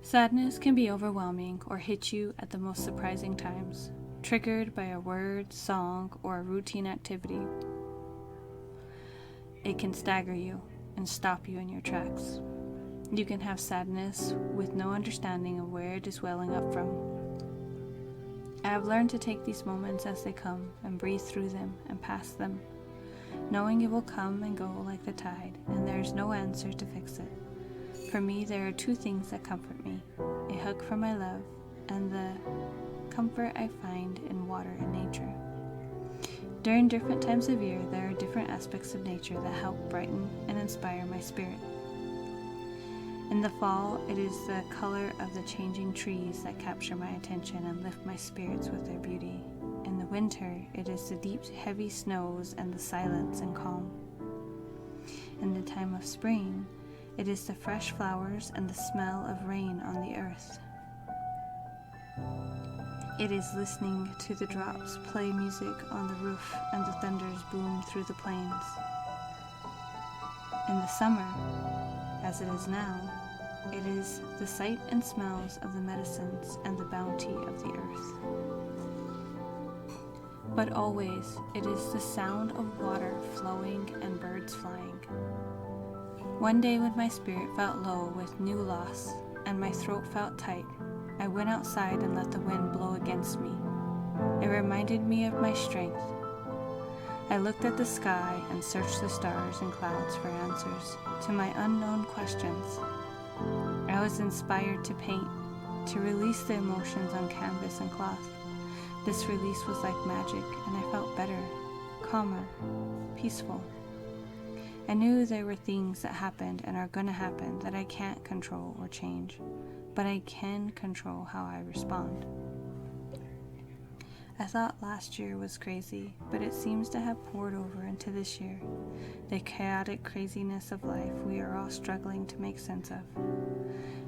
Sadness can be overwhelming or hit you at the most surprising times, triggered by a word, song, or a routine activity. It can stagger you and stop you in your tracks. You can have sadness with no understanding of where it is welling up from. I have learned to take these moments as they come and breathe through them and past them, knowing it will come and go like the tide, and there is no answer to fix it. For me, there are two things that comfort me: a hug from my love and the comfort I find in water and nature. During different times of year, there are different aspects of nature that help brighten and inspire my spirit. In the fall, it is the color of the changing trees that capture my attention and lift my spirits with their beauty. In the winter, it is the deep, heavy snows and the silence and calm. In the time of spring, it is the fresh flowers and the smell of rain on the earth. It is listening to the drops play music on the roof and the thunders boom through the plains. In the summer, as it is now, it is the sight and smells of the medicines and the bounty of the earth. But always, it is the sound of water flowing and birds flying. One day when my spirit felt low with new loss and my throat felt tight, I went outside and let the wind blow against me. It reminded me of my strength. I looked at the sky and searched the stars and clouds for answers to my unknown questions. I was inspired to paint, to release the emotions on canvas and cloth. This release was like magic, and I felt better, calmer, peaceful. I knew there were things that happened and are going to happen that I can't control or change, but I can control how I respond. I thought last year was crazy, but it seems to have poured over into this year. The chaotic craziness of life we are all struggling to make sense of.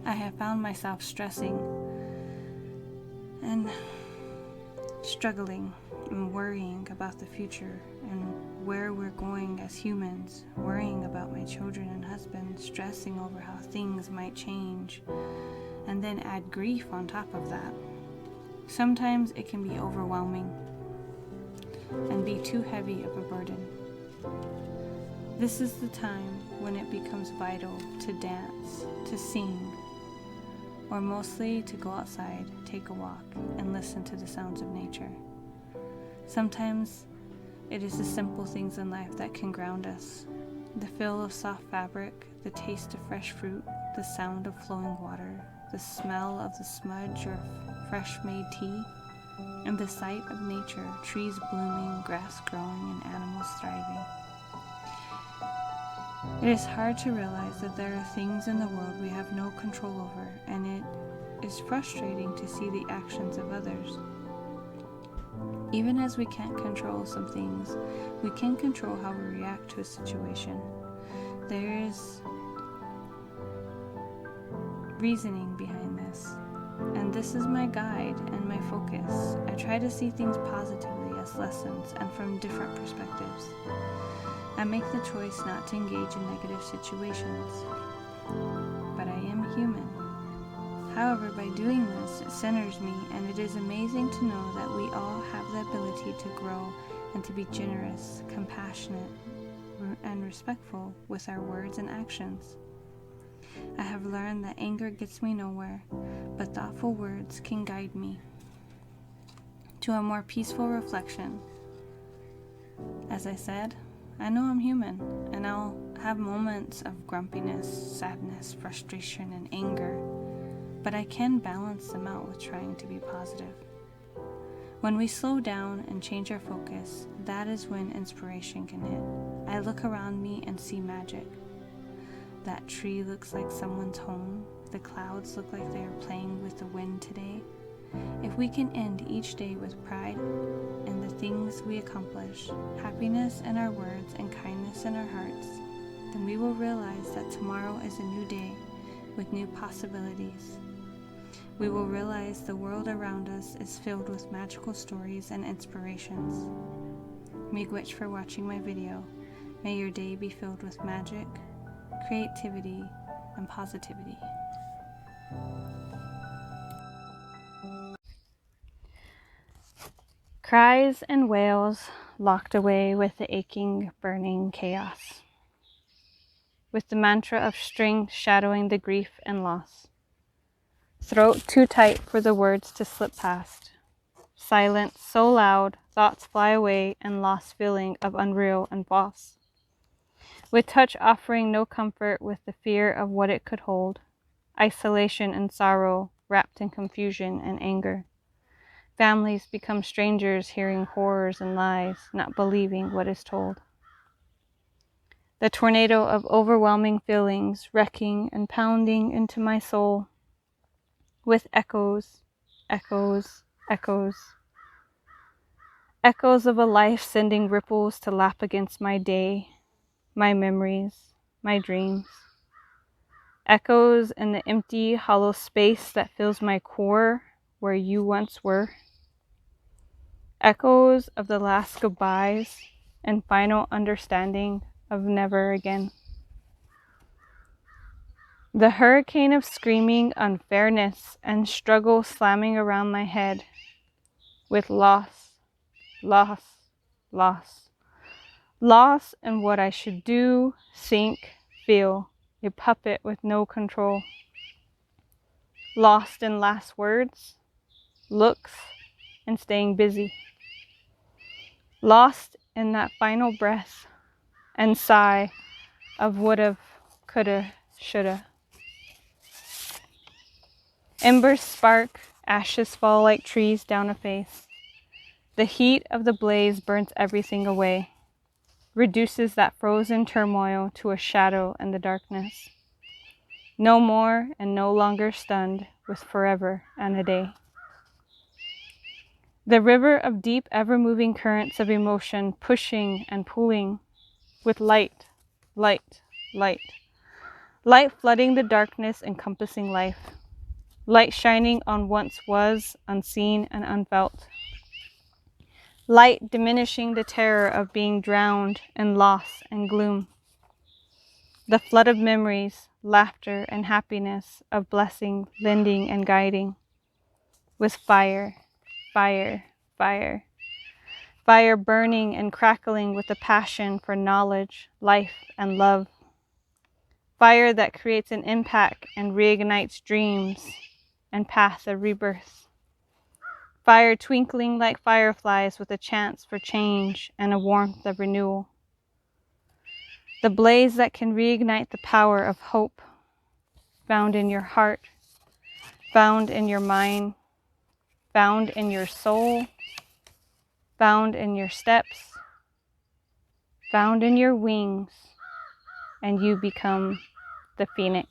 I have found myself stressing and struggling and worrying about the future and where we're going as humans, worrying about my children and husband, stressing over how things might change, and then add grief on top of that. Sometimes it can be overwhelming and be too heavy of a burden. This is the time when it becomes vital to dance, to sing, or mostly to go outside, take a walk, and listen to the sounds of nature. Sometimes it is the simple things in life that can ground us. The feel of soft fabric, the taste of fresh fruit, the sound of flowing water, the smell of the smudge or fresh-made tea, and the sight of nature, trees blooming, grass growing, and animals thriving. It is hard to realize that there are things in the world we have no control over, and it is frustrating to see the actions of others. Even as we can't control some things, we can control how we react to a situation. There is reasoning behind this, and this is my guide and my focus. I try to see things positively as lessons and from different perspectives. I make the choice not to engage in negative situations, but I am human. However, by doing this, it centers me, and it is amazing to know that we all have the ability to grow and to be generous, compassionate, and respectful with our words and actions. I have learned that anger gets me nowhere, but thoughtful words can guide me to a more peaceful reflection. As I said, I know I'm human, and I'll have moments of grumpiness, sadness, frustration, and anger, but I can balance them out with trying to be positive. When we slow down and change our focus, that is when inspiration can hit. I look around me and see magic. That tree looks like someone's home. The clouds look like they are playing with the wind today. If we can end each day with pride in the things we accomplish, happiness in our words, and kindness in our hearts, then we will realize that tomorrow is a new day with new possibilities. We will realize the world around us is filled with magical stories and inspirations. Chi-meegwetch for watching my video. May your day be filled with magic, creativity, and positivity. Cries and wails locked away with the aching, burning chaos, with the mantra of string shadowing the grief and loss. Throat too tight for the words to slip past. Silence so loud, thoughts fly away and lost feeling of unreal and false. With touch offering no comfort with the fear of what it could hold. Isolation and sorrow wrapped in confusion and anger. Families become strangers hearing horrors and lies, not believing what is told. The tornado of overwhelming feelings wrecking and pounding into my soul with echoes, echoes, echoes. Echoes of a life sending ripples to lap against my day, my memories, my dreams. Echoes in the empty, hollow space that fills my core where you once were. Echoes of the last goodbyes and final understanding of never again. The hurricane of screaming unfairness and struggle slamming around my head with loss, loss, loss. Loss in what I should do, think, feel, a puppet with no control. Lost in last words, looks, and staying busy. Lost in that final breath and sigh of would've, coulda, shoulda. Embers spark, ashes fall like trees down a face. The heat of the blaze burns everything away, reduces that frozen turmoil to a shadow in the darkness. No more and no longer stunned with forever and a day. The river of deep, ever-moving currents of emotion pushing and pulling with light, light, light. Light flooding the darkness encompassing life. Light shining on once was, unseen and unfelt. Light diminishing the terror of being drowned in loss and gloom. The flood of memories, laughter and happiness of blessing, lending and guiding. With fire, fire, fire. Fire burning and crackling with a passion for knowledge, life and love. Fire that creates an impact and reignites dreams and path of rebirth. Fire twinkling like fireflies with a chance for change and a warmth of renewal. The blaze that can reignite the power of hope, found in your heart, found in your mind, found in your soul, found in your steps, found in your wings, and you become the phoenix.